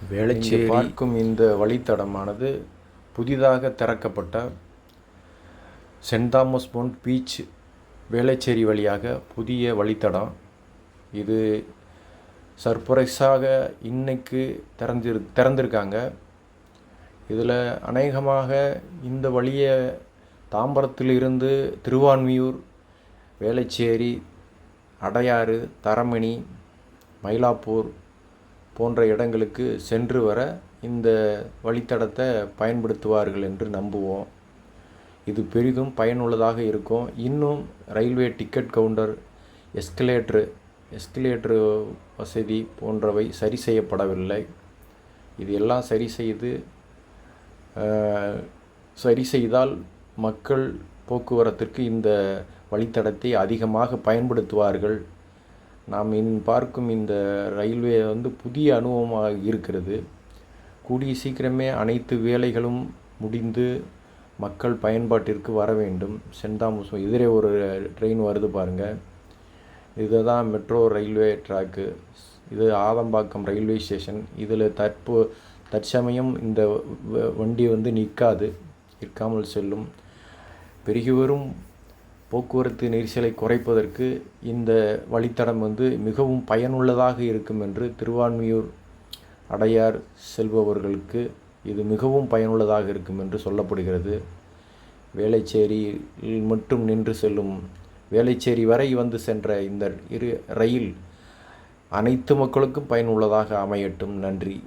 வேளச்சேரி பார்க்கும் இந்த வழித்தடமானது புதிதாக திறக்கப்பட்ட சென்ட் தாமஸ் மவுண்ட் பீச் வேளச்சேரி வழியாக புதிய வழித்தடம். இது சர்ப்ரைஸாக இன்னைக்கு திறந்திருக்காங்க. இதில் அநேகமாக இந்த வழியை தாம்பரத்திலிருந்து திருவான்மியூர், வேளச்சேரி, அடையாறு, தரமணி, மயிலாப்பூர் போன்ற இடங்களுக்கு சென்று வர இந்த வழித்தடத்தை பயன்படுத்துவார்கள் என்று நம்புவோம். இது பெரிதும் பயனுள்ளதாக இருக்கும். இன்னும் ரயில்வே டிக்கெட் கவுண்டர், எஸ்கலேட்டரு வசதி போன்றவை சரி செய்யப்படவில்லை. இது எல்லாம் சரி செய்தால் மக்கள் போக்குவரத்திற்கு இந்த வழித்தடத்தை அதிகமாக பயன்படுத்துவார்கள். நாம் பார்க்கும் இந்த ரயில்வே புதிய அனுபவமாக இருக்கிறது. கூடிய சீக்கிரமே அனைத்து வேலைகளும் முடிந்து மக்கள் பயன்பாட்டிற்கு வர வேண்டும். சென்ட் தாமஸ் எதிரே ஒரு ட்ரெயின் வருது பாருங்கள். இதுதான் மெட்ரோ ரயில்வே ட்ராக்கு. இது ஆதம்பாக்கம் ரயில்வே ஸ்டேஷன். இதில் தற்சமயம் இந்த வண்டி நிற்காமல் செல்லும். பெருகி வரும் போக்குவரத்து நெரிசலை குறைப்பதற்கு இந்த வழித்தடம் மிகவும் பயனுள்ளதாக இருக்கும் என்று திருவான்மியூர், அடையார் செல்பவர்களுக்கு இது மிகவும் பயனுள்ளதாக இருக்கும் என்று சொல்லப்படுகிறது. வேளச்சேரியில் மட்டும் நின்று செல்லும், வேளச்சேரி வரை சென்ற இந்த ரயில் அனைத்து மக்களுக்கும் பயனுள்ளதாக அமையட்டும். நன்றி.